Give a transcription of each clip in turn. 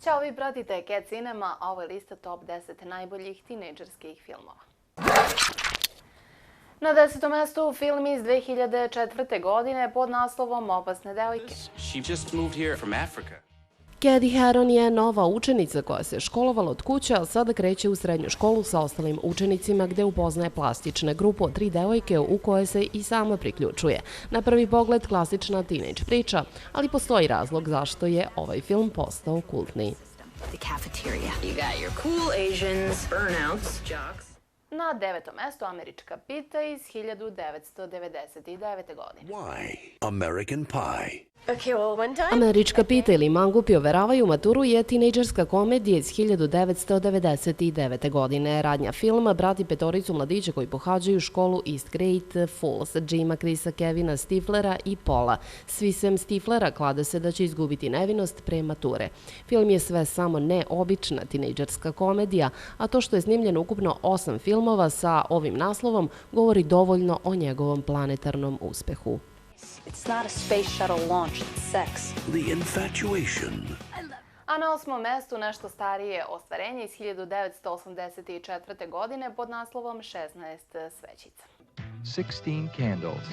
Ćao, vi pratite Cat Cinema, a ovo je lista top 10 najboljih tinejdžerskih filmova. Na 10. mestu film iz 2004. godine pod naslovom Opasne devojke. Cady Heron je nova učenica koja se školovala od kuće, a sada kreće u srednju školu sa ostalim učenicima gde upoznaje plastične grupu od 3 devojke u koje se i sama priključuje. Na prvi pogled klasična tinejdž priča, ali postoji razlog zašto je ovaj film postao kultni. Na 9. mestu Američka pita iz 1999. godine. Why American Pie? Američka pita ili Mangupi overavaju maturu je tinejdžerska komedija iz 1999. godine. Radnja filma prati petoricu mladića koji pohađaju školu East Great Falls, Jima, Chrisa, Kevina, Stiflera i Paula. Svi sem Stiflera klade se da će izgubiti nevinost pre mature. Film je sve samo neobična tinejdžerska komedija, a to što je snimljeno ukupno 8 filmova sa ovim naslovom govori dovoljno o njegovom planetarnom uspehu. It's not a space shuttle launch, it's sex. The Infatuation. A na 8. mestu nešto starije ostvarenje iz 1984. godine pod naslovom 16 svećica. 16 Candles.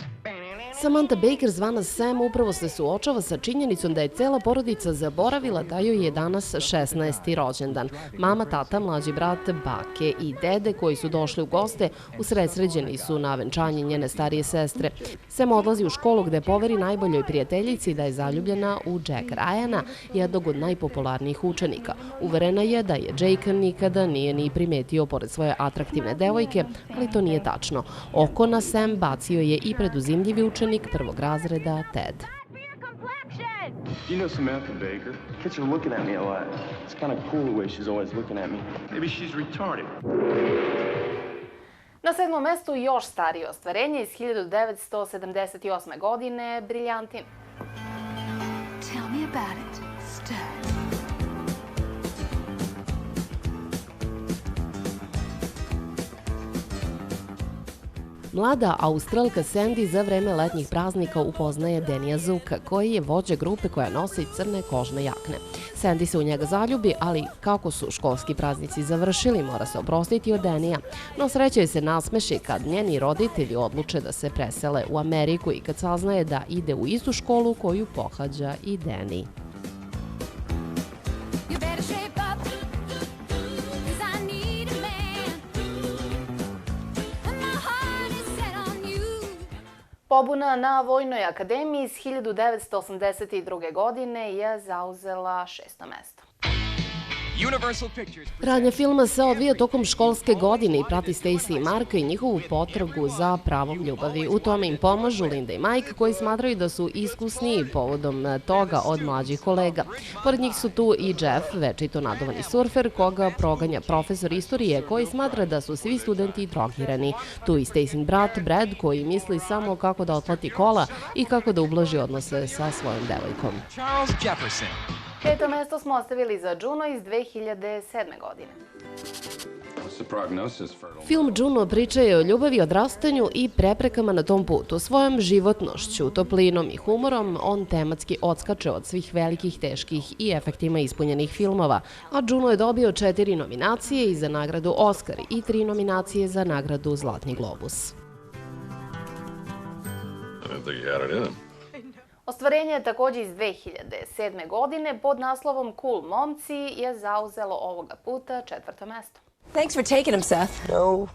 Samantha Baker, zvana Sam, upravo se suočava sa činjenicom da je cela porodica zaboravila da joj je danas 16. rođendan. Mama, tata, mlađi brat, bake i dede koji su došli u goste usredsređeni su na venčanje njene starije sestre. Sam odlazi u školu gde poveri najboljoj prijateljici da je zaljubljena u Jack Ryana, jednog od najpopularnijih učenika. Uverena je da je Jake nikada nije ni primetio pored svoje atraktivne devojke, ali to nije tačno. Oko na Sam bacio je i preduzimljivi učenik prvog razreda Ted. You know Samantha Baker? Catch her looking at me a lot. It's kind of cool the way she's always looking at me. Maybe she's retarded. Na 7. mestu još starije ostvarenje iz 1978. godine, Briljantin. Tell me about it, Stud. Mlada Australka Sandy za vreme letnjih praznika upoznaje Denija Zuka, koji je vođa grupe koja nosi crne kožne jakne. Sandy se u njega zaljubi, ali kako su školski praznici završili, mora se oprostiti od Denija. No sreće se nasmeši kad njeni roditelji odluče da se presele u Ameriku i kad saznaje da ide u istu školu koju pohađa i Deni. Pobuna na Vojnoj akademiji iz 1982. godine je zauzela 6. mesto. Radnja filma se odvija tokom školske godine i prati Stacy i Marka i njihovu potragu za pravom ljubavi. U tome im pomažu Linda i Mike, koji smatraju da su iskusniji povodom toga od mlađih kolega. Pored njih su tu i Jeff, večito naduvani surfer, koga proganja profesor istorije, koji smatra da su svi studenti drogirani. Tu i Stacyn brat Brad, koji misli samo kako da otplati kola i kako da ublaži odnose sa svojom devojkom. 5. mesto smo ostavili za Juno iz 2007. godine. Film Juno priča je o ljubavi, odrastanju i preprekama na tom putu. Svojom životnošću, toplinom i humorom on tematski odskače od svih velikih, teških i efektima ispunjenih filmova, a Juno je dobio 4 nominacije i za nagradu Oscar i 3 nominacije za nagradu Zlatni globus. Ostvarenje je također iz 2007. godine pod naslovom Cool momci je zauzelo ovoga puta 4. mesto. Thanks for taking him, Seth.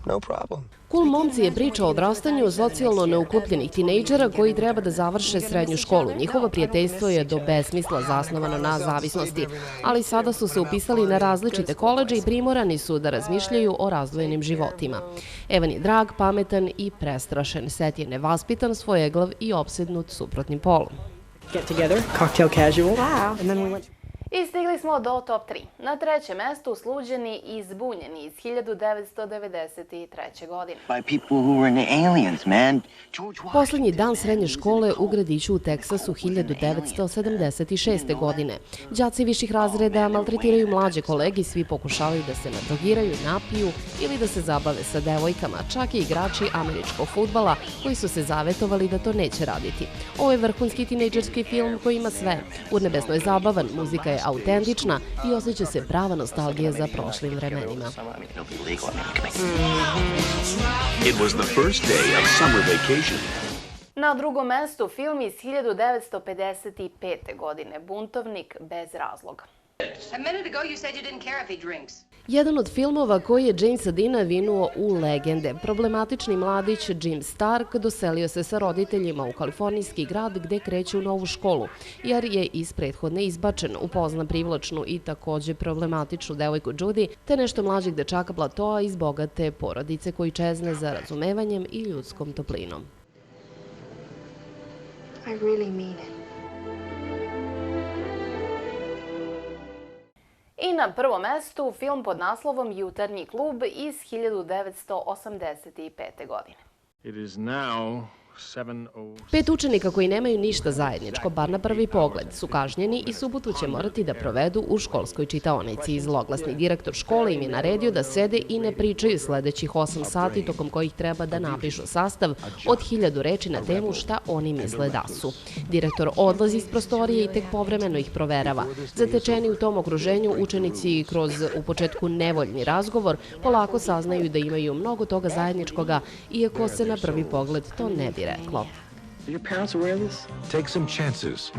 No problem. Cool momci je priča o odrastanju socijalno neukupljenih tinejdžera koji treba da završe srednju školu. Njihovo prijateljstvo je do besmisla zasnovano na zavisnosti, ali sada su se upisali na različite koledže i primorani su da razmišljaju o razdvojenim životima. Evan je drag, pametan i prestrašen. Seth je nevaspitan, svojeglav i opsednut suprotnim polom. Get together, cocktail casual. Wow. And then we went. I stigli smo do top 3. Na 3. mestu Sluđeni i zbunjeni iz 1993. godine. Poslednji dan srednje škole u gradiću u Teksasu 1976. godine. Đaci viših razreda maltretiraju mlađe kolege i svi pokušavaju da se nadrogiraju, napiju ili da se zabave sa devojkama, čak i igrači američkog fudbala koji su se zavetovali da to neće raditi. Ovo je vrhunski tinejdžerski film koji ima sve. Urnebesno je zabavan, muzika je autentična i osjeća se prava nostalgija za prošlim vremenima. It was the first day of summer vacation. Na drugom mestu film iz 1955. godine, Buntovnik bez razloga. A minute ago you said you didn't care if he drinks. Jedan od filmova koji je Jamesa Deana vinuo u legende. Problematični mladić Jim Stark doselio se sa roditeljima u kalifornijski grad gde kreće u novu školu, jer je iz prethodne izbačen, upozna privlačnu i takođe problematičnu devojku Judy, te nešto mlađeg dečaka Platoa iz bogate porodice koji čezne za razumevanjem i ljudskom toplinom. I really mean it. I na prvom mestu film pod naslovom Jutarnji klub iz 1985. godine. It is now 7:06. 5 učenika koji nemaju ništa zajedničko, bar na prvi pogled, su kažnjeni i subotu će morati da provedu u školskoj čitaonici. Zloglasni direktor škole im je naredio da sede i ne pričaju sledećih 8 sati, tokom kojih treba da napišu sastav od 1000 reči na temu šta oni misle da su. Direktor odlazi iz prostorije i tek povremeno ih proverava. Zatečeni u tom okruženju, učenici kroz u početku nevoljni razgovor polako saznaju da imaju mnogo toga zajedničkoga, iako se na prvi pogled to ne bi reklo. Are your parents aware of this? Take some chances.